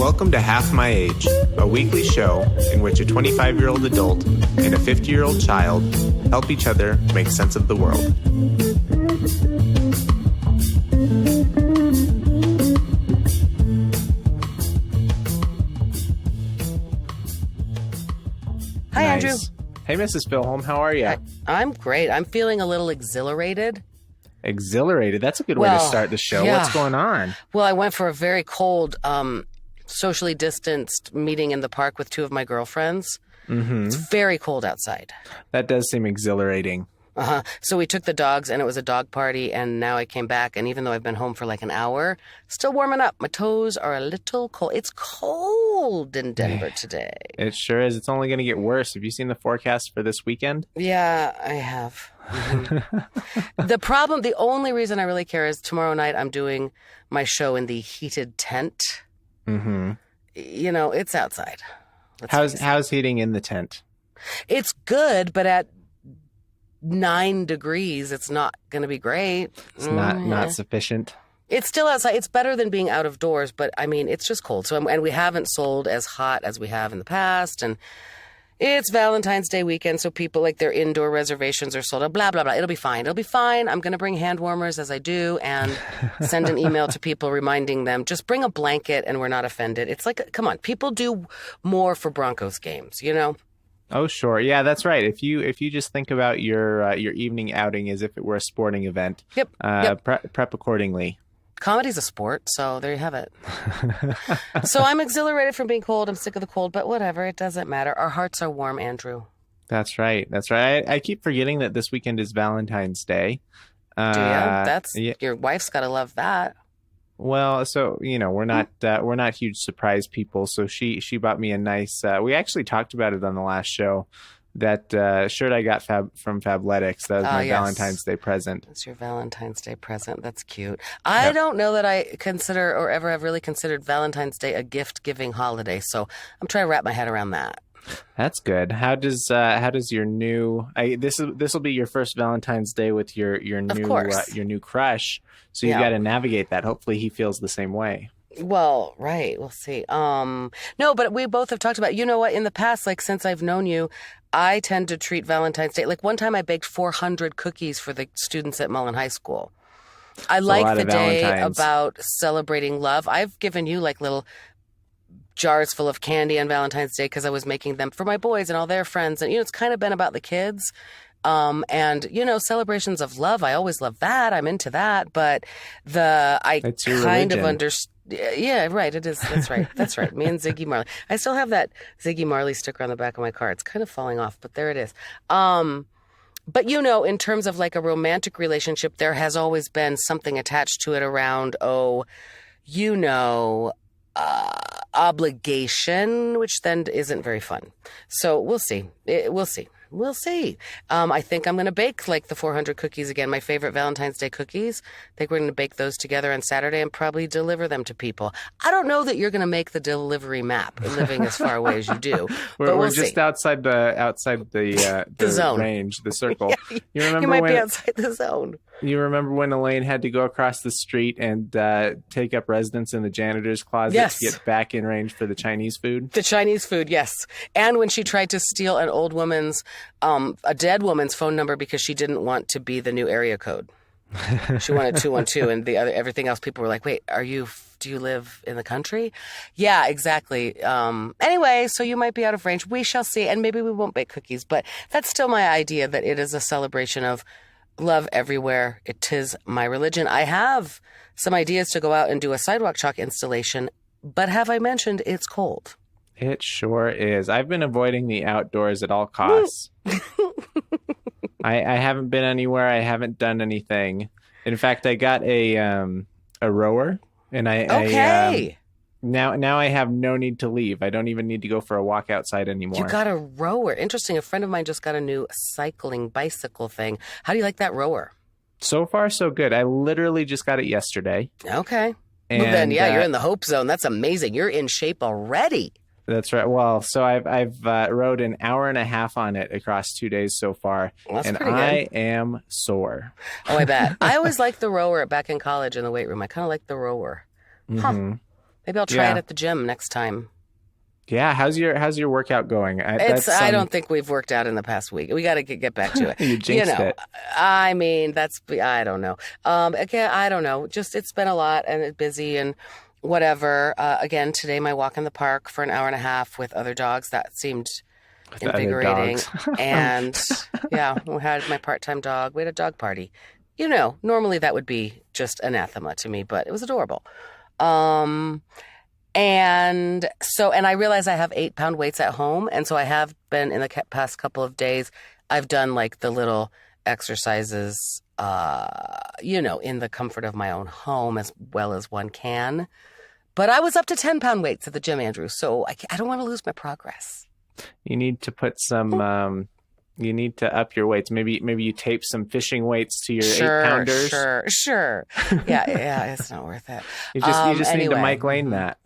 Welcome to Half My Age, a weekly show in which a 25-year-old adult and a 50-year-old child help each other make sense of the world. Hi, Nice. Andrew. Hey, Mrs. Filholm, how are you? I'm great. I'm feeling a little exhilarated. Exhilarated. That's a good way to start the show. yeah. What's going on? Well, I went for a very cold, socially distanced meeting in the park with two of my girlfriends. Mm-hmm. It's very cold outside. That does seem exhilarating. So we took the dogs, and it was a dog party, and now I came back, and even though I've been home for like an hour, still warming up. My toes are a little cold. It's cold in Denver today. It sure is. It's only going to get worse. Have you seen the forecast for this weekend? Yeah, I have. Mm-hmm. The only reason I really care is tomorrow night I'm doing my show in the heated tent. Mm-hmm. You know, it's outside. How's heating in the tent? It's good, but at 9 degrees, it's not going to be great. It's not sufficient. It's still outside. It's better than being out of doors, but I mean, it's just cold. And we haven't sold as hot as we have in the past. And it's Valentine's Day weekend, so people, like, their indoor reservations are sold out, blah, blah, blah. It'll be fine. It'll be fine. I'm going to bring hand warmers as I do and send an email to people reminding them, just bring a blanket and we're not offended. It's like, come on, people do more for Broncos games, you know? Oh, sure. Yeah, that's right. If you just think about your evening outing as if it were a sporting event, Yep. Prep accordingly. Comedy's a sport, so there you have it. So I'm exhilarated from being cold. I'm sick of the cold, but whatever. It doesn't matter. Our hearts are warm, Andrew. That's right. That's right. I keep forgetting that this weekend is Valentine's Day. Do you? Your wife's got to love that. Well, so, you know, we're not huge surprise people. So she bought me a nice, we actually talked about it on the last show, that shirt I got from Fabletics. That was my Valentine's Day present. It's your Valentine's Day present. That's cute. I don't know that I consider or ever have really considered Valentine's Day a gift-giving holiday. So I'm trying to wrap my head around that. That's good. How does your new this will be your first Valentine's Day with your new crush. So you got to navigate that. Hopefully he feels the same way. Well, right. We'll see. No, but we both have talked about, you know what, in the past, like since I've known you, I tend to treat Valentine's Day. Like one time I baked 400 cookies for the students at Mullen High School. I like the day about celebrating love. I've given you like little jars full of candy on Valentine's Day because I was making them for my boys and all their friends. And, you know, it's kind of been about the kids. And, you know, celebrations of love, I always love that. I'm into that. But I kind of understand. Yeah, right. It is. That's right. That's right. Me and Ziggy Marley. I still have that Ziggy Marley sticker on the back of my car. It's kind of falling off, but there it is. But, you know, in terms of like a romantic relationship, there has always been something attached to it around, obligation, which then isn't very fun. So we'll see. We'll see. We'll see. I think I'm going to bake like the 400 cookies again, my favorite Valentine's Day cookies. I think we're going to bake those together on Saturday and probably deliver them to people. I don't know that you're going to make the delivery map living as far away as you do. We're just outside the zone range, the circle. Yeah, you might be outside the zone. You remember when Elaine had to go across the street and take up residence in the janitor's closet to get back in range for the Chinese food? The Chinese food, yes. And when she tried to steal an old woman's, a dead woman's phone number because she didn't want to be the new area code. She wanted 212, and everything else. People were like, "Wait, do you live in the country?" Yeah, exactly. Anyway, so you might be out of range. We shall see, and maybe we won't bake cookies, but that's still my idea that it is a celebration of love everywhere. It is my religion. I have some ideas to go out and do a sidewalk chalk installation, but have I mentioned it's cold? It sure is. I've been avoiding the outdoors at all costs. I haven't been anywhere. I haven't done anything. In fact, I got a rower, and now I have no need to leave. I don't even need to go for a walk outside anymore. You got a rower. Interesting. A friend of mine just got a new cycling bicycle thing. How do you like that rower? So far, so good. I literally just got it yesterday. Okay. Well, then, you're in the hope zone. That's amazing. You're in shape already. That's right. Well, so I've rode an hour and a half on it across 2 days so far, and I am sore. Oh, I bet. I always liked the rower back in college in the weight room. I kind of like the rower. Mm-hmm. Maybe I'll try it at the gym next time. Yeah, how's your workout going? I don't think we've worked out in the past week. We got to get back to it. You jinxed it. I mean, I don't know. Again, I don't know. Just it's been a lot and it's busy and whatever. Again, today my walk in the park for an hour and a half with other dogs, that seemed invigorating. And yeah, we had my part-time dog. We had a dog party. Normally that would be just anathema to me, but it was adorable. And I realize I have 8-pound weights at home. And so I have been in the past couple of days, I've done like the little exercises, in the comfort of my own home as well as one can. But I was up to 10-pound weights at the gym, Andrew. So I don't want to lose my progress. You need to put some, you need to up your weights. Maybe you tape some fishing weights to your 8-pounders. Sure. Yeah, it's not worth it. You just need to Mike Lane that.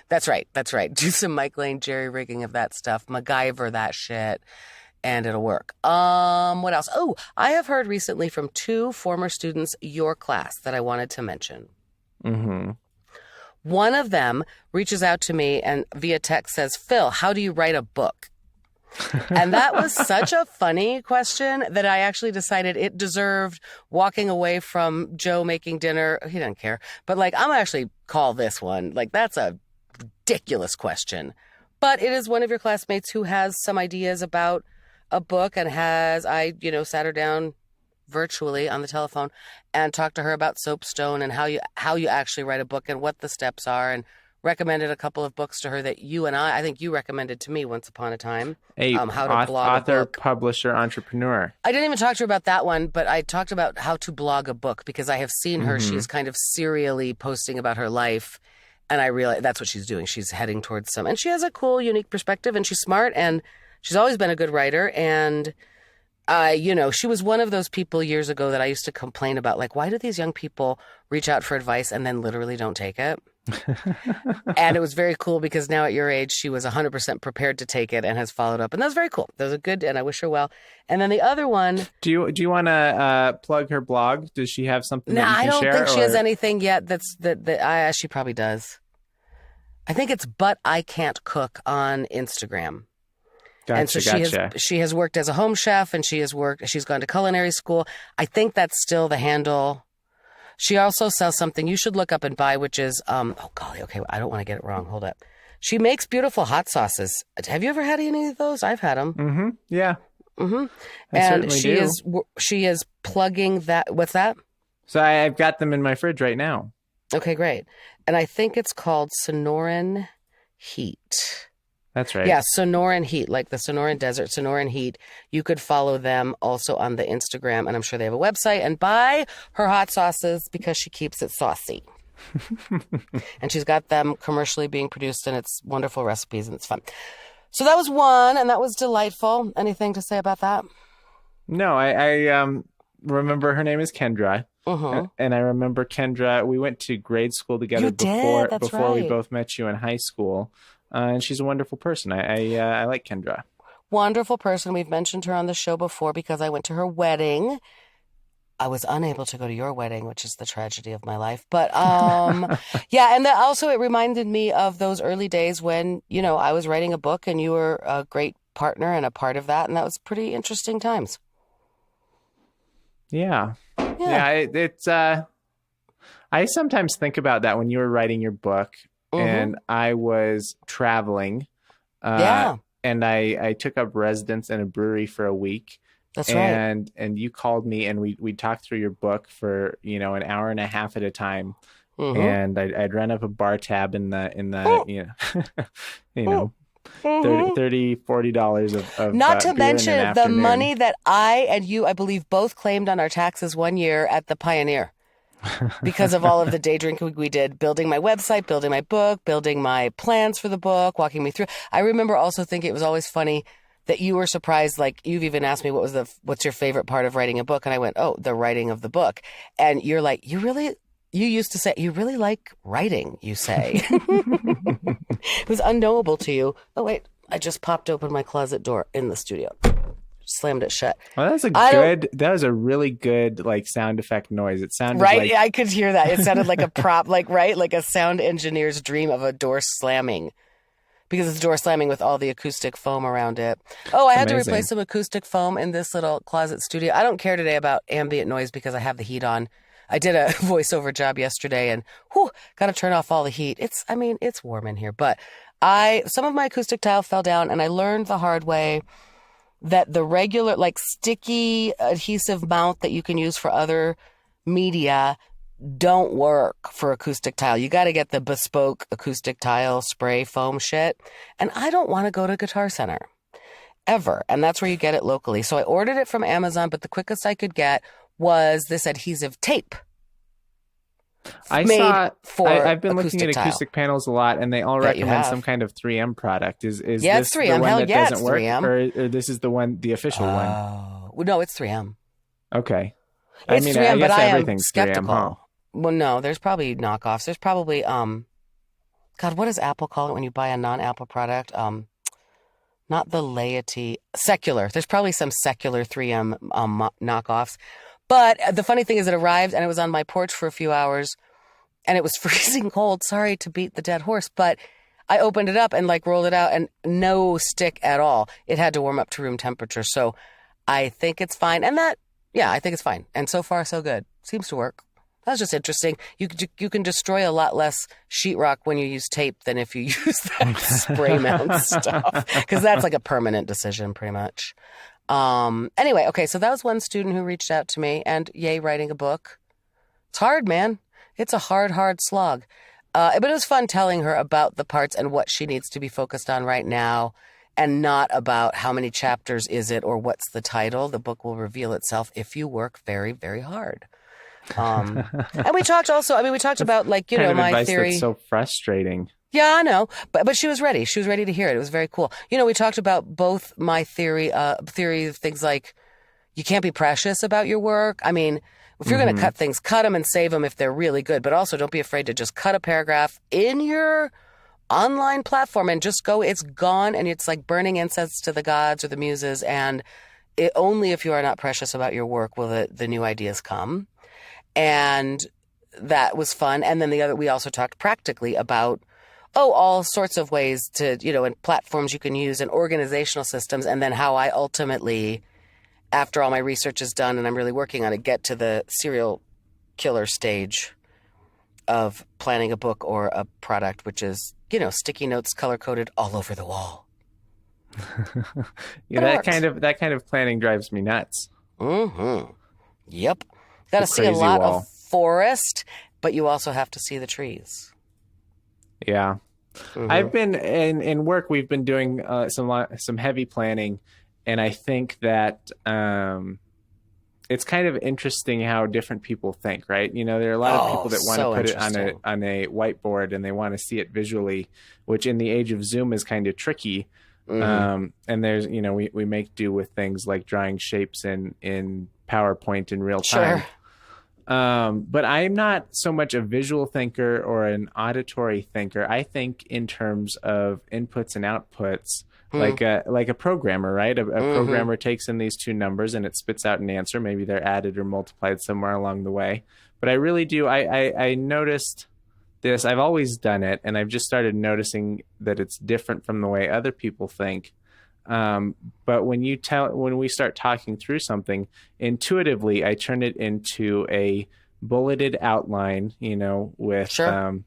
That's right. Do some Mike Lane jerry rigging of that stuff. MacGyver that shit. And it'll work. What else? Oh, I have heard recently from 2 former students, your class, that I wanted to mention. Mm-hmm. One of them reaches out to me and via text says, Phil, how do you write a book? And that was such a funny question that I actually decided it deserved walking away from Joe making dinner. He doesn't care. But I'm going to actually call this one. That's a ridiculous question. But it is one of your classmates who has some ideas about a book and I sat her down virtually on the telephone and talked to her about soapstone and how you actually write a book and what the steps are, and recommended a couple of books to her that I think you recommended to me once upon a time. How to blog author, a book. Publisher, entrepreneur. I didn't even talk to her about that one, but I talked about how to blog a book because I have seen her. She's kind of serially posting about her life. And I realize that's what she's doing. She's heading towards and she has a cool, unique perspective, and she's smart, and she's always been a good writer. And, she was one of those people years ago that I used to complain about, why do these young people reach out for advice and then literally don't take it? And it was very cool because now at your age, she was 100% prepared to take it and has followed up. And that was very cool. That was and I wish her well. And then the other one. Do you want to plug her blog? Does she have something that you can share? I don't think she has anything yet she probably does. I think it's But I Can't Cook on Instagram. Gotcha, and so she has worked as a home chef, and she's gone to culinary school. I think that's still the handle. She also sells something you should look up and buy, which is, I don't want to get it wrong. Hold up. She makes beautiful hot sauces. Have you ever had any of those? I've had them. Mm-hmm. Yeah. Mm-hmm. And she is plugging that. What's that? So I've got them in my fridge right now. Okay, great. And I think it's called Sonoran Heat. That's right. Yeah, Sonoran Heat, like the Sonoran Desert, Sonoran Heat. You could follow them also on the Instagram, and I'm sure they have a website, and buy her hot sauces because she keeps it saucy. And she's got them commercially being produced, and it's wonderful recipes, and it's fun. So that was one, and that was delightful. Anything to say about that? No, I remember her name is Kendra. Uh-huh. And I remember Kendra, we went to grade school together before we both met you in high school. And she's a wonderful person. I like Kendra. Wonderful person. We've mentioned her on the show before because I went to her wedding. I was unable to go to your wedding, which is the tragedy of my life. But yeah, and also it reminded me of those early days when, I was writing a book and you were a great partner and a part of that. And that was pretty interesting times. Yeah. It's I sometimes think about that when you were writing your book. Mm-hmm. And I was traveling. And I took up residence in a brewery for a week. That's right. And you called me and we talked through your book for, an hour and a half at a time. Mm-hmm. And I'd run up a bar tab in the $30, $40 of not to beer mention in an the afternoon. money that I and you, I believe, both claimed on our taxes one year at the Pioneer. Because of all of the day drinking we did, building my website, building my book, building my plans for the book, walking me through. I remember also thinking it was always funny that you were surprised. Like you've even asked me what's your favorite part of writing a book, and I went, oh, the writing of the book. And you're like, you used to say you really like writing. You say it was unknowable to you. Oh wait, I just popped open my closet door in the studio. slammed it shut. Well, that was a really good like sound effect noise. It sounded right. like... I could hear that. It sounded like a prop, like a sound engineer's dream of a door slamming, because it's door slamming with all the acoustic foam around it. Oh, I had to replace some acoustic foam in this little closet studio. I don't care today about ambient noise because I have the heat on. I did a voiceover job yesterday and got to turn off all the heat. It's warm in here, but some of my acoustic tile fell down, and I learned the hard way that the regular, like, sticky adhesive mount that you can use for other media don't work for acoustic tile. You got to get the bespoke acoustic tile spray foam shit. And I don't want to go to Guitar Center ever. And that's where you get it locally. So I ordered it from Amazon, but the quickest I could get was this adhesive tape. I've been looking at acoustic panels a lot, and they all recommend some kind of 3M product. Is this 3M. the one that doesn't it's work, 3M. or this is the official one? No, it's 3M. Okay. It's 3M, I guess but I am everything's skeptical. 3M, huh? Well, no, there's probably knockoffs. There's probably God, what does Apple call it when you buy a non-Apple product? Not the laity, secular. There's probably some secular 3M knockoffs. But the funny thing is, it arrived and it was on my porch for a few hours, and it was freezing cold. Sorry to beat the dead horse, but I opened it up and like rolled it out, and no stick at all. It had to warm up to room temperature. So I think it's fine. And I think it's fine. And so far, so good. Seems to work. That's just interesting. You can destroy a lot less sheetrock when you use tape than if you use that spray mount stuff, because that's like a permanent decision pretty much. Anyway, okay, so that was one student who reached out to me, and yay, writing a book. It's hard, man. It's a hard slog. But it was fun telling her about the parts and what she needs to be focused on right now, and not about how many chapters is it or what's the title. The book will reveal itself if you work very, very hard. And we talked about like, you know, my theory. That's so frustrating. Yeah, I know. But she was ready. She was ready to hear it. It was very cool. You know, we talked about both my theory of things like you can't be precious about your work. I mean, if you're going to cut things, cut them and save them if they're really good. But also don't be afraid to just cut a paragraph in your online platform and just go, it's gone. And it's like burning incense to the gods or the muses. And only if you are not precious about your work will the new ideas come. And that was fun. And then we also talked practically about all sorts of ways to, you know, and platforms you can use and organizational systems. And then how I ultimately, after all my research is done and I'm really working on it, get to the serial killer stage of planning a book or a product, which is, you know, sticky notes color-coded all over the wall. Yeah, that kind of planning drives me nuts. Mm-hmm. Yep. Got to see a lot of forest, but you also have to see the trees. Yeah. Mm-hmm. I've been in work. We've been doing some heavy planning, and I think that it's kind of interesting how different people think. Right? You know, there are a lot of people that want to put it on a whiteboard, and they want to see it visually, which in the age of Zoom is kind of tricky. Mm-hmm. And there's, you know, we make do with things like drawing shapes in PowerPoint in real time. Sure. But I'm not so much a visual thinker or an auditory thinker. I think in terms of inputs and outputs, like a programmer, right? A programmer takes in these two numbers and it spits out an answer. Maybe they're added or multiplied somewhere along the way. But I really do. I noticed this. I've always done it, and I've just started noticing that it's different from the way other people think. But when we start talking through something, intuitively, I turn it into a bulleted outline, you know, with, sure.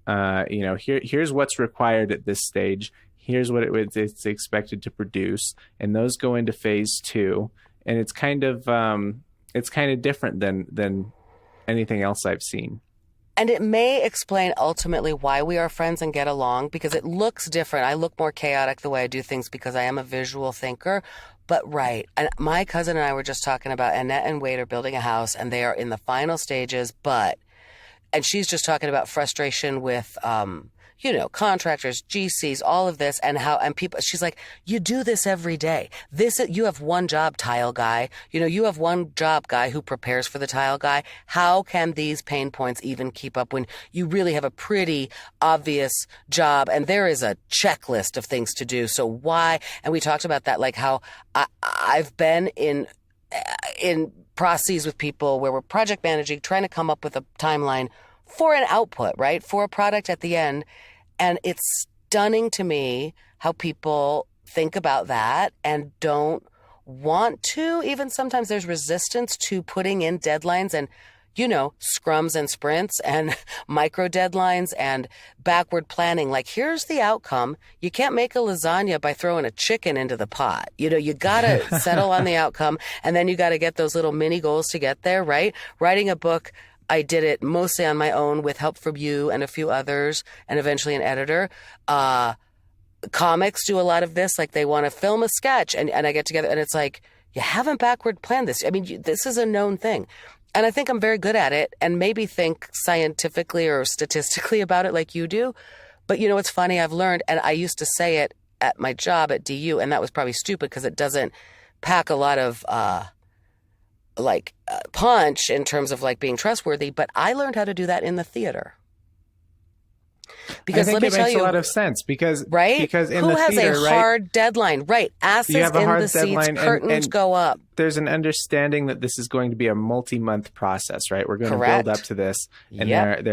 You know, here's what's required at this stage. Here's what it's expected to produce. And those go into phase 2. And it's kind of different than anything else I've seen. And it may explain ultimately why we are friends and get along, because it looks different. I look more chaotic the way I do things because I am a visual thinker. But right. And my cousin and I were just talking about Annette and Wade are building a house and they are in the final stages, but and she's just talking about frustration with, contractors, GCs, all of this, and people. She's like, you do this every day. You have one job, tile guy. You have one job, guy who prepares for the tile guy. How can these pain points even keep up when you really have a pretty obvious job and there is a checklist of things to do? So why? And we talked about that, like how I've been in processes with people where we're project managing, trying to come up with a timeline for an output, right? For a product at the end. And it's stunning to me how people think about that and don't want to. Even sometimes there's resistance to putting in deadlines and, scrums and sprints and micro deadlines and backward planning. Like, here's the outcome. You can't make a lasagna by throwing a chicken into the pot. You got to settle on the outcome, and then you got to get those little mini goals to get there, right? Writing a book, I did it mostly on my own with help from you and a few others and eventually an editor. Comics do a lot of this. Like, they want to film a sketch and I get together and it's like, you haven't backward planned this. I mean, this is a known thing. And I think I'm very good at it and maybe think scientifically or statistically about it like you do. But it's funny, I've learned, and I used to say it at my job at DU, and that was probably stupid because it doesn't pack a lot of punch in terms of like being trustworthy, but I learned how to do that in the theater. Because I think let me it tell makes you, a lot of sense because right? Because in who the has theater, a hard deadline? Right, asses you have a in hard the seats, deadline, curtains and go up. There's an understanding that this is going to be a multi-month process, right? We're going Correct. to build up to this, and Yep.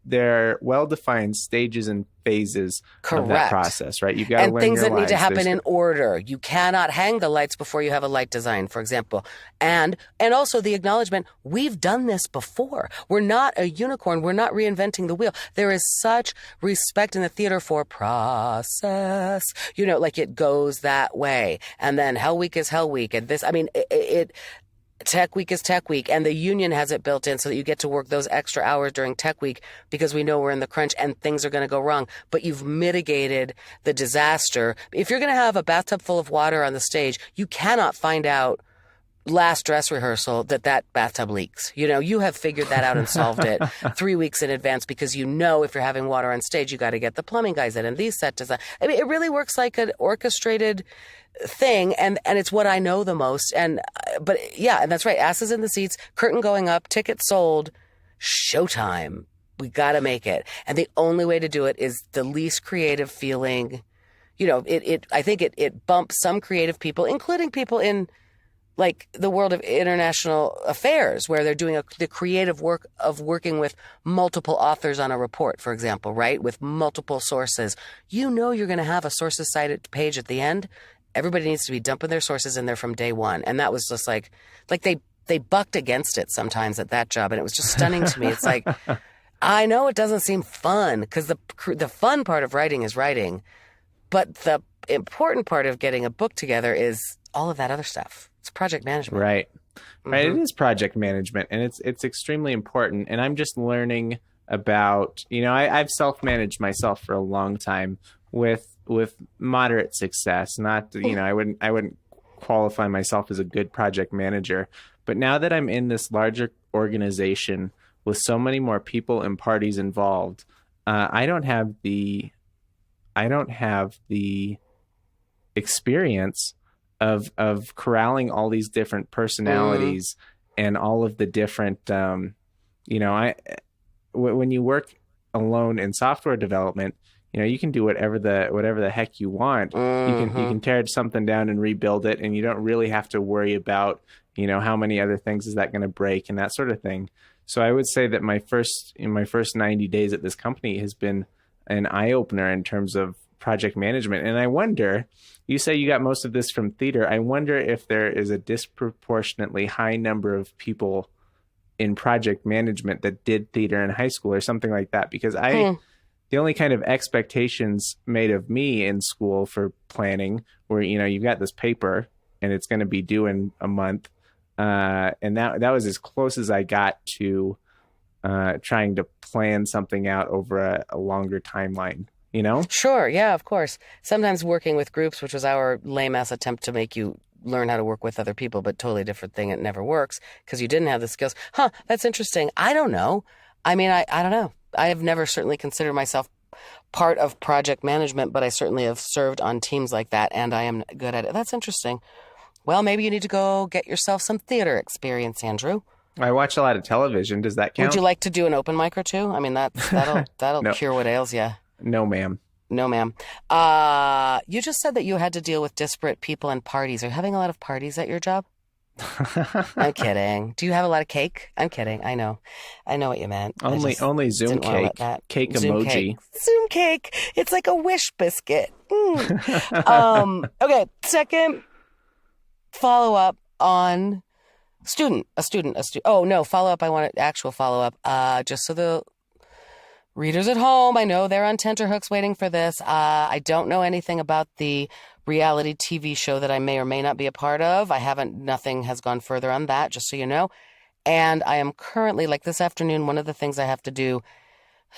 there are well-defined stages and phases of that Correct. process, right? You've got to And learn things your that need to lines. happen in order. You cannot hang the lights before you have a light design, for example. And also the acknowledgement, we've done this before. We're not a unicorn. We're not reinventing the wheel. There is such respect in the theater for process. Like it goes that way. And then Hell Week is Hell Week. And this, I mean, Tech Week is Tech Week, and the union has it built in so that you get to work those extra hours during Tech Week because we know we're in the crunch and things are going to go wrong. But you've mitigated the disaster. If you're going to have a bathtub full of water on the stage, you cannot find out last dress rehearsal that bathtub leaks. You have figured that out and solved it 3 weeks in advance because if you're having water on stage, you got to get the plumbing guys in and these set design. I mean, it really works like an orchestrated thing, and it's what I know the most. And that's right. Asses in the seats, curtain going up, tickets sold, showtime. We got to make it, and the only way to do it is the least creative feeling. I think it bumps some creative people, including people in like the world of international affairs, where they're doing the creative work of working with multiple authors on a report, for example, right? With multiple sources. You're going to have a sources cited page at the end. Everybody needs to be dumping their sources in there from day one. And that was just like they bucked against it sometimes at that job. And it was just stunning to me. It's like, I know it doesn't seem fun because the fun part of writing is writing. But the important part of getting a book together is all of that other stuff. It's project management. Right. Mm-hmm. Right. It is project management, and it's extremely important. And I'm just learning about, I've self-managed myself for a long time with moderate success. Not, I wouldn't qualify myself as a good project manager. But now that I'm in this larger organization with so many more people and parties involved, I don't have the experience of corralling all these different personalities and all of the different, when you work alone in software development, you can do whatever the heck you want. Mm-hmm. You can tear something down and rebuild it, and you don't really have to worry about, how many other things is that going to break and that sort of thing. So I would say that my first 90 days at this company has been an eye opener in terms of project management. And I wonder, you say you got most of this from theater. I wonder if there is a disproportionately high number of people in project management that did theater in high school or something like that, because the only kind of expectations made of me in school for planning were, you've got this paper and it's going to be due in a month. And that was as close as I got to trying to plan something out over a longer timeline, Sure. Yeah, of course. Sometimes working with groups, which was our lame ass attempt to make you learn how to work with other people, but totally different thing. It never works because you didn't have the skills. That's interesting. I don't know. I mean, I don't know. I have never certainly considered myself part of project management, but I certainly have served on teams like that, and I am good at it. That's interesting. Well, maybe you need to go get yourself some theater experience, Andrew. I watch a lot of television. Does that count? Would you like to do an open mic or two? I mean, that'll No. cure what ails you. No, ma'am. No, ma'am. You just said that you had to deal with disparate people and parties. Are you having a lot of parties at your job? I'm kidding. Do you have a lot of cake? I'm kidding. I know what you meant. Only Zoom cake. Cake Zoom emoji. Cake. Zoom cake. It's like a wish biscuit. Okay. Second follow up on student. Oh no, follow up. I want an actual follow up. Just so the readers at home, I know they're on tenterhooks waiting for this. I don't know anything about the reality TV show that I may or may not be a part of. Nothing has gone further on that, just so you know. And I am currently, like this afternoon, one of the things I have to do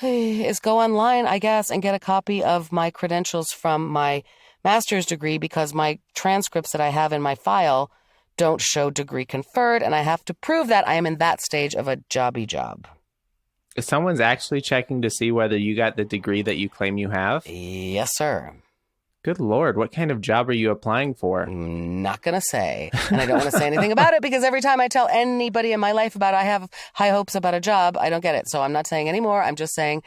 is go online, I guess, and get a copy of my credentials from my master's degree because my transcripts that I have in my file don't show degree conferred, and I have to prove that I am in that stage of a jobby job. Someone's actually checking to see whether you got the degree that you claim you have? Yes, sir. Good Lord, what kind of job are you applying for? Not going to say. And I don't want to say anything about it because every time I tell anybody in my life about I have high hopes about a job, I don't get it. So I'm not saying anymore. I'm just saying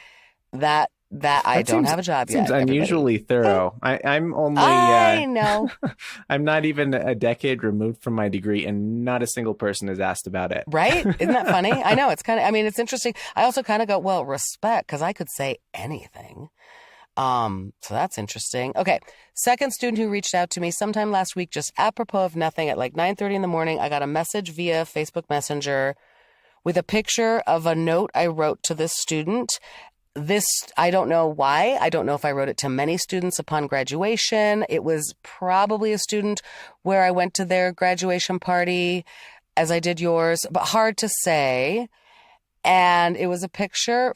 that I don't have a job yet. Seems unusually thorough. I'm only... I know. I'm not even a decade removed from my degree, and not a single person has asked about it. Right? Isn't that funny? I know. It's kind of... I mean, it's interesting. I also kind of go, well, respect, because I could say anything. So that's interesting. Okay. Second student who reached out to me sometime last week, just apropos of nothing, at like 9:30 in the morning, I got a message via Facebook Messenger with a picture of a note I wrote to this student. I don't know why. I don't know if I wrote it to many students upon graduation. It was probably a student where I went to their graduation party as I did yours, but hard to say. And it was a picture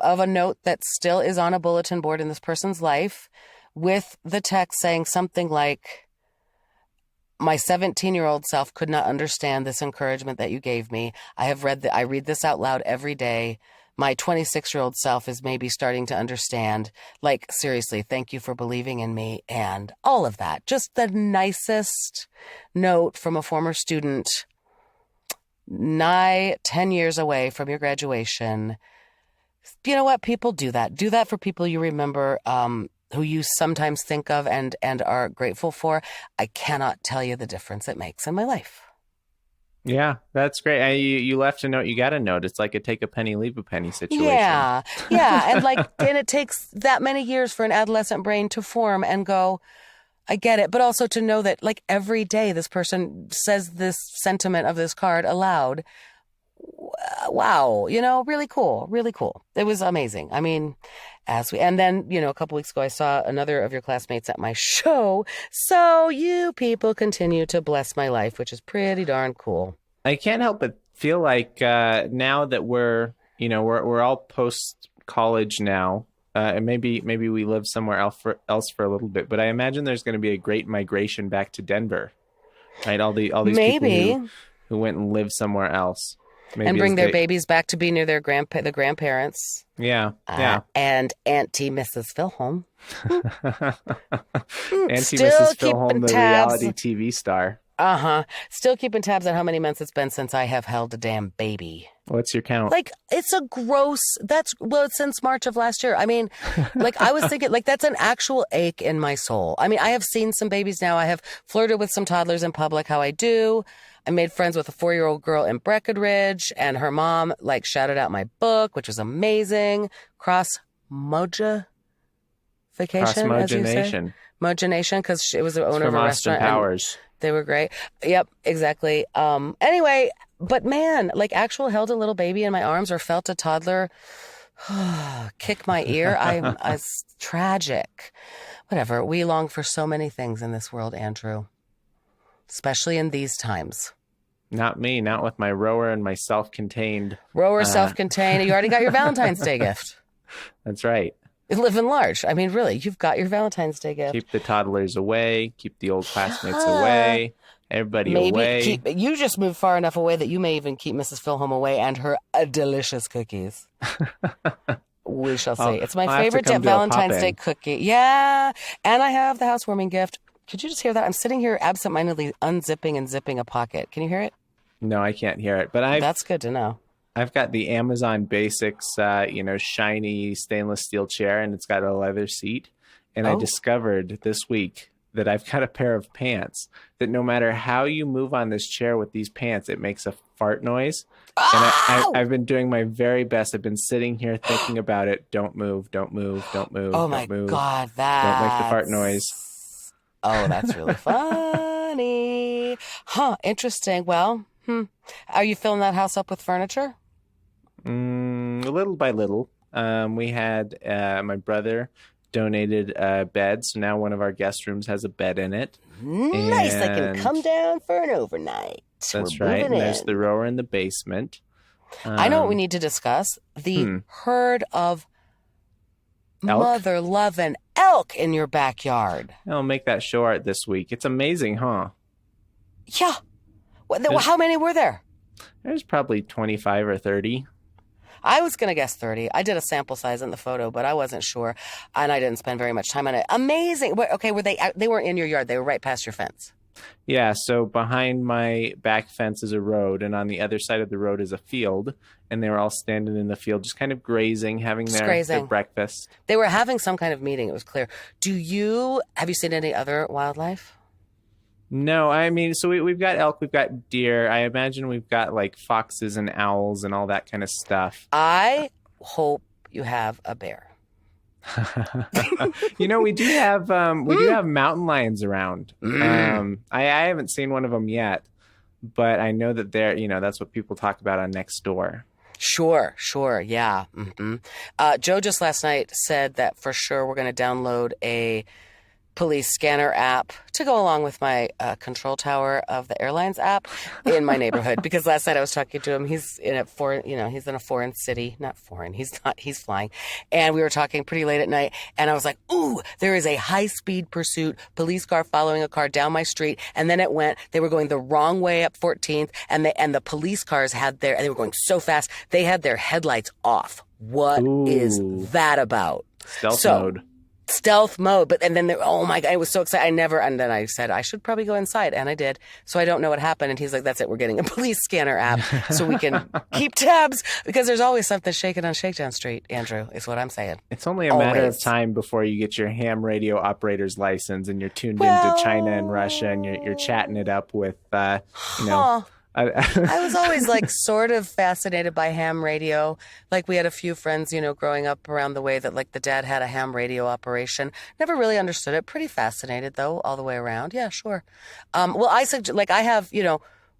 of a note that still is on a bulletin board in this person's life with the text saying something like, my 17-year-old self could not understand this encouragement that you gave me. I read this out loud every day. My 26-year-old self is maybe starting to understand. Like, seriously, thank you for believing in me and all of that. Just the nicest note from a former student, 10 years away from your graduation. You know what? People do that. Do that for people you remember, who you sometimes think of and are grateful for. I cannot tell you the difference it makes in my life. Yeah, that's great. You left a note, you got a note. It's like a take a penny, leave a penny situation. Yeah. And it takes that many years for an adolescent brain to form and go, I get it. But also to know that like every day this person says this sentiment of this card aloud. Wow. Really cool. Really cool. It was amazing. I mean, and then, a couple weeks ago, I saw another of your classmates at my show. So you people continue to bless my life, which is pretty darn cool. I can't help but feel like now that we're all post college now, and maybe we live somewhere else for a little bit, but I imagine there's going to be a great migration back to Denver, right? All these people who went and lived somewhere else. Maybe and bring their babies back to be near the grandparents. Yeah. And Auntie Mrs. Filholm. Auntie Mrs. Filholm, the reality TV star. Still keeping tabs on how many months it's been since I have held a damn baby. What's your count? Like, it's a gross... since March of last year. I mean, like, I was thinking, like, that's an actual ache in my soul. I mean, I have seen some babies now. I have flirted with some toddlers in public, how I do. I made friends with a 4-year-old girl in Breckenridge, and her mom, like, shouted out my book, which was amazing. Cross-mogification, as you say. Mogination, because it was the owner of a restaurant. Austin Powers. They were great. Yep, exactly. Anyway, but man, like actual held a little baby in my arms or felt a toddler kick my ear. It's tragic. Whatever. We long for so many things in this world, Andrew. Especially in these times. Not me. Not with my rower and my self-contained. Rower, self-contained. You already got your Valentine's Day gift. That's right. Living large. I mean, really, you've got your Valentine's Day gift. Keep the toddlers away. Keep the old classmates away. everybody Maybe away. you just moved far enough away that you may even keep Mrs. Filholm away and her delicious cookies. We shall see. It's my favorite Valentine's Day cookie. Yeah. And I have the housewarming gift. Could you just hear that? I'm sitting here absentmindedly unzipping and zipping a pocket. Can you hear it? No, I can't hear it. But that's good to know. I've got the Amazon Basics, shiny stainless steel chair, and it's got a leather seat. And I discovered this week that I've got a pair of pants that no matter how you move on this chair with these pants, it makes a fart noise. Oh! And I've been doing my very best. I've been sitting here thinking about it. Don't move, don't move, don't move. Oh my God, don't make the fart noise. Oh, that's really funny. Huh, interesting. Well, are you filling that house up with furniture? Little by little. We had my brother donated a bed, so now one of our guest rooms has a bed in it. Nice, I can come down for an overnight. That's right. And there's the rower in the basement. I know what we need to discuss. The herd of mother-loving elk in your backyard. I'll make that show art this week. It's amazing, huh? Yeah. How many were there? There's probably 25 or 30. I was going to guess 30. I did a sample size in the photo, but I wasn't sure. And I didn't spend very much time on it. Amazing. Okay, they weren't in your yard. They were right past your fence. Yeah, so behind my back fence is a road, and on the other side of the road is a field. And they were all standing in the field, just kind of grazing, having their breakfast. They were having some kind of meeting, it was clear. Have you seen any other wildlife? No, I mean, so we've got elk, we've got deer. I imagine we've got like foxes and owls and all that kind of stuff. I hope you have a bear. We do have mountain lions around. I haven't seen one of them yet, but I know that that's what people talk about on Nextdoor. Sure, yeah. Mm-hmm. Joe just last night said that for sure we're going to download a police scanner app to go along with my control tower of the airlines app in my neighborhood. Because last night I was talking to him. He's in a foreign city, not foreign. He's flying. And we were talking pretty late at night. And I was like, ooh, there is a high speed pursuit police car following a car down my street. And then they were going the wrong way up 14th. And the police cars and they were going so fast. They had their headlights off. What is that about? Stealth mode. And then, oh my God, I was so excited. And then I said, I should probably go inside. And I did. So I don't know what happened. And he's like, that's it. We're getting a police scanner app so we can keep tabs because there's always something shaking on Shakedown Street, Andrew, is what I'm saying. It's only a matter of time before you get your ham radio operator's license and you're tuned into China and Russia and you're chatting it up with, I was always sort of fascinated by ham radio. We had a few friends, growing up around the way that the dad had a ham radio operation. Never really understood it. Pretty fascinated though, all the way around. Yeah, sure. I have,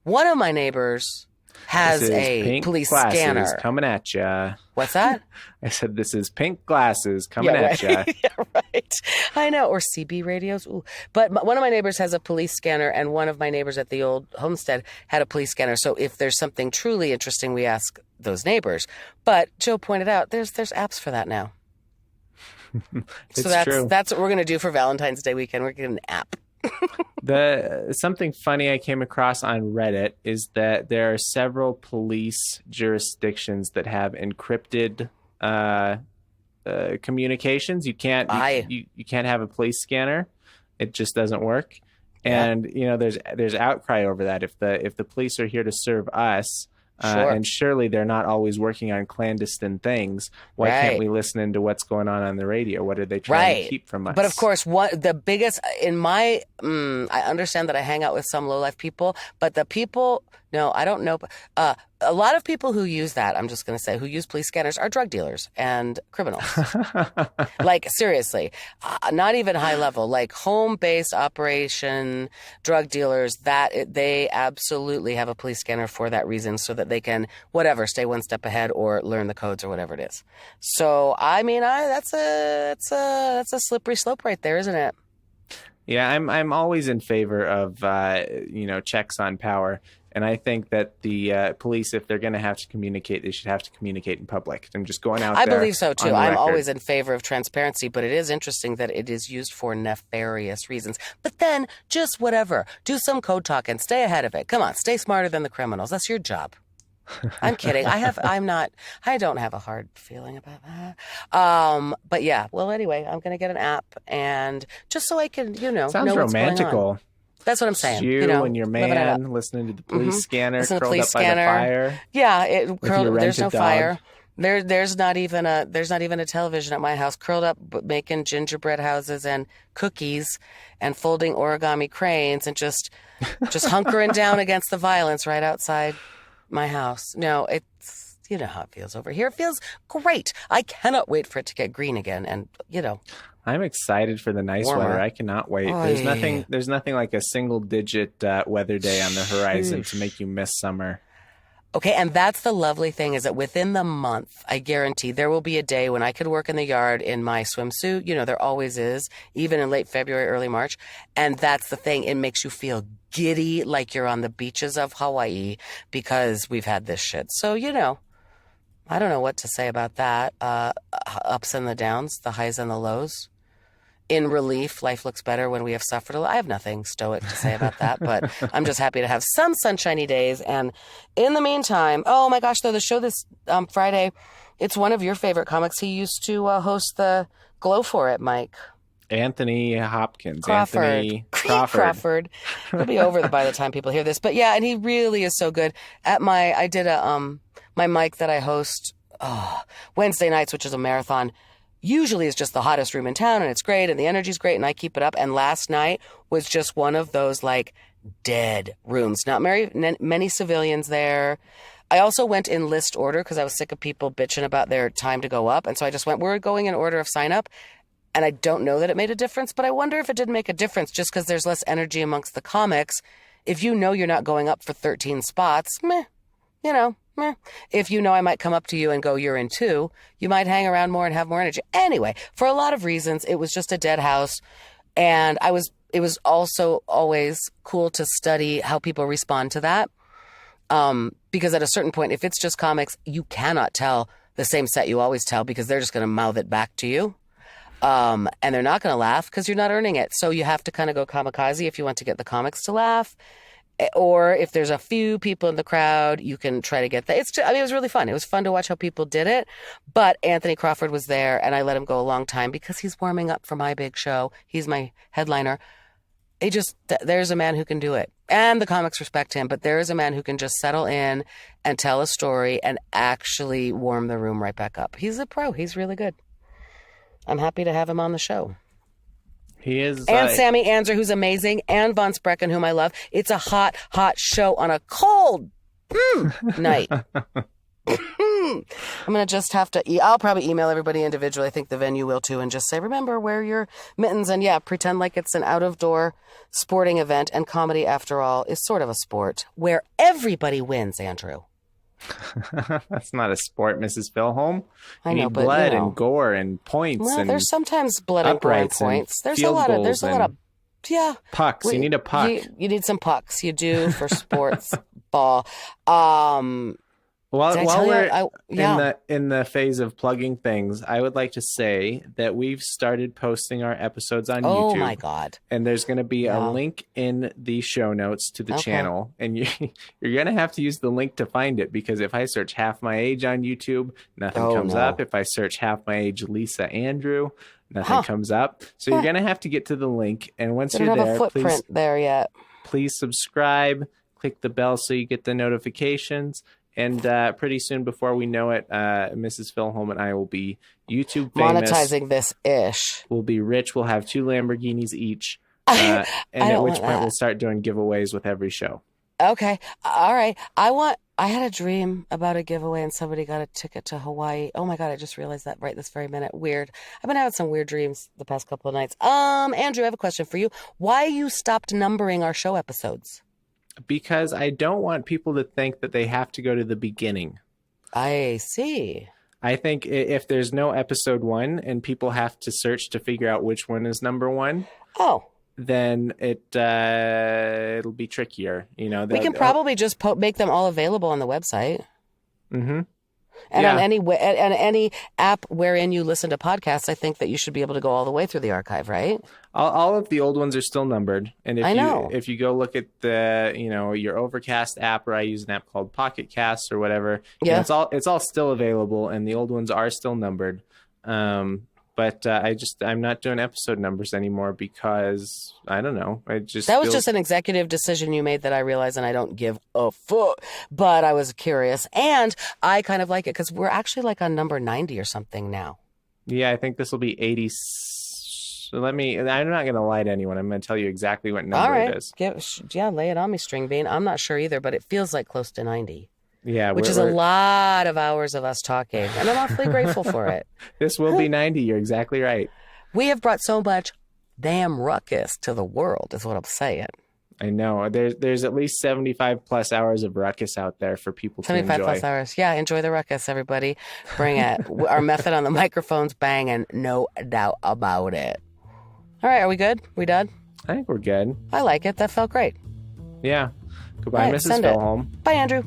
one of my neighbors has a police scanner coming at you. What's that? I said, this is pink glasses coming at you. Yeah, right. I know. Or CB radios. Ooh. But one of my neighbors has a police scanner, and one of my neighbors at the old homestead had a police scanner. So if there's something truly interesting, we ask those neighbors. But Joe pointed out there's apps for that now. That's what we're going to do for Valentine's Day weekend. We're getting an app. Something funny I came across on Reddit is that there are several police jurisdictions that have encrypted communications. You can't have a police scanner. It just doesn't work. Yeah. And there's outcry over that. If the police are here to serve us, and surely they're not always working on clandestine things. Why can't we listen into what's going on the radio? What are they trying to keep from us? But of course, the biggest in my, I understand that I hang out with some low-life people, but the people, no, I don't know. A lot of people who use that, I'm just going to say, who use police scanners are drug dealers and criminals. Seriously, not even high level, home-based operation drug dealers, they absolutely have a police scanner for that reason so that they can, stay one step ahead or learn the codes or whatever it is. So, I mean, that's a slippery slope right there, isn't it? Yeah, I'm always in favor of, checks on power. And I think that the police, if they're going to have to communicate, they should have to communicate in public. I'm just going out I there. believe so, too. On the I'm record. always in favor of transparency, but it is interesting that it is used for nefarious reasons. But then, just whatever. Do some code talk and stay ahead of it. Come on, stay smarter than the criminals. That's your job. I'm kidding. I don't have a hard feeling about that. But yeah, well, anyway, I'm going to get an app and just so I can, Sounds know what's romantical. going on. That's what I'm saying. You and your man listening to the police scanner, Listen to the curled police up scanner. by the fire. Yeah, there's no dog. fire. There's not even a television at my house. Curled up, making gingerbread houses and cookies, and folding origami cranes, and just hunkering down against the violence right outside my house. No, it's how it feels over here. It feels great. I cannot wait for it to get green again, and I'm excited for the nice warmer. weather. I cannot wait. There's nothing like a single digit weather day on the horizon to make you miss summer. Okay, and that's the lovely thing is that within the month, I guarantee there will be a day when I could work in the yard in my swimsuit. There always is, even in late February, early March. And that's the thing. It makes you feel giddy like you're on the beaches of Hawaii because we've had this shit. So, I don't know what to say about that. Ups and the downs, the highs and the lows. In relief, life looks better when we have suffered a lot. I have nothing stoic to say about that, but I'm just happy to have some sunshiny days. And in the meantime, oh my gosh, though, the show this Friday, it's one of your favorite comics. He used to host the Glow for It, Mike. Anthony Hopkins. Crawford. Anthony Crawford. He'll be over by the time people hear this. But yeah, and he really is so good. I did my mic that I host Wednesday nights, which is a marathon. Usually is just the hottest room in town and it's great and the energy's great and I keep it up. And last night was just one of those like dead rooms. Not many civilians there. I also went in list order because I was sick of people bitching about their time to go up. And so I just went, we're going in order of sign up. And I don't know that it made a difference, but I wonder if it did make a difference just because there's less energy amongst the comics. If you're not going up for 13 spots, meh. If I might come up to you and go, you're in 2, you might hang around more and have more energy. Anyway, for a lot of reasons, it was just a dead house. And it was also always cool to study how people respond to that. Because at a certain point, if it's just comics, you cannot tell the same set you always tell because they're just going to mouth it back to you. And they're not going to laugh because you're not earning it. So you have to kind of go kamikaze if you want to get the comics to laugh. Or if there's a few people in the crowd, you can try to get that. It was really fun. It was fun to watch how people did it. But Anthony Crawford was there, and I let him go a long time because he's warming up for my big show. He's my headliner. There's a man who can do it. And the comics respect him, but there is a man who can just settle in and tell a story and actually warm the room right back up. He's a pro. He's really good. I'm happy to have him on the show. He is. And Sammy Anzer, who's amazing, and Von Sprecken, whom I love. It's a hot, hot show on a cold night. I'm going to just have to... I'll probably email everybody individually. I think the venue will too. And just say, remember, wear your mittens. And yeah, pretend like it's an out-of-door sporting event. And comedy, after all, is sort of a sport where everybody wins, Andrew. That's not a sport, Mrs. Filholm. I know, need but blood and gore and points. Well, and there's sometimes blood and gore and points. There's a lot of pucks. You need a puck. You need some pucks. You do for sports ball. While we're in the phase of plugging things, I would like to say that we've started posting our episodes on YouTube. Oh my God. And there's going to be a link in the show notes to the channel. And you're going to have to use the link to find it because if I search half my age on YouTube, nothing comes up. If I search half my age Lisa Andrew, nothing comes up. So you're going to have to get to the link. And once you're there, have a footprint there yet. Please subscribe, click the bell so you get the notifications. And pretty soon, before we know it, Mrs. Filholm and I will be YouTube famous. Monetizing this ish. We'll be rich. We'll have 2 Lamborghinis each. And at which point we'll start doing giveaways with every show. Okay. All right. I had a dream about a giveaway and somebody got a ticket to Hawaii. Oh my God. I just realized that right this very minute. Weird. I've been having some weird dreams the past couple of nights. Andrew, I have a question for you. Why you stopped numbering our show episodes? Because I don't want people to think that they have to go to the beginning. I see. I think if there's no episode 1 and people have to search to figure out which one is number 1, then it'll be trickier. We can probably just make them all available on the website. Mm-hmm. And on any app wherein you listen to podcasts, I think that you should be able to go all the way through the archive, right? All of the old ones are still numbered. And if you go look at your Overcast app, or I use an app called Pocket Casts or whatever, it's all still available, and the old ones are still numbered. But I'm not doing episode numbers anymore because I don't know. That was just an executive decision you made that I realize, and I don't give a fuck. But I was curious, and I kind of like it because we're actually like on number 90 or something now. Yeah, I think this will be 80. So I'm not going to lie to anyone. I'm going to tell you exactly what number it is. Lay it on me, String Bean. I'm not sure either, but it feels like close to 90. Yeah, which is a lot of hours of us talking, and I'm awfully grateful for it. This will be 90. You're exactly right. We have brought so much damn ruckus to the world, is what I'm saying. I know. There's at least 75 plus hours of ruckus out there for people to enjoy. 75 plus hours. Yeah, enjoy the ruckus, everybody. Bring it. Our method on the microphone's banging, no doubt about it. All right, are we good? We done? I think we're good. I like it. That felt great. Yeah. Goodbye, Mrs. Filholm. Bye, Andrew.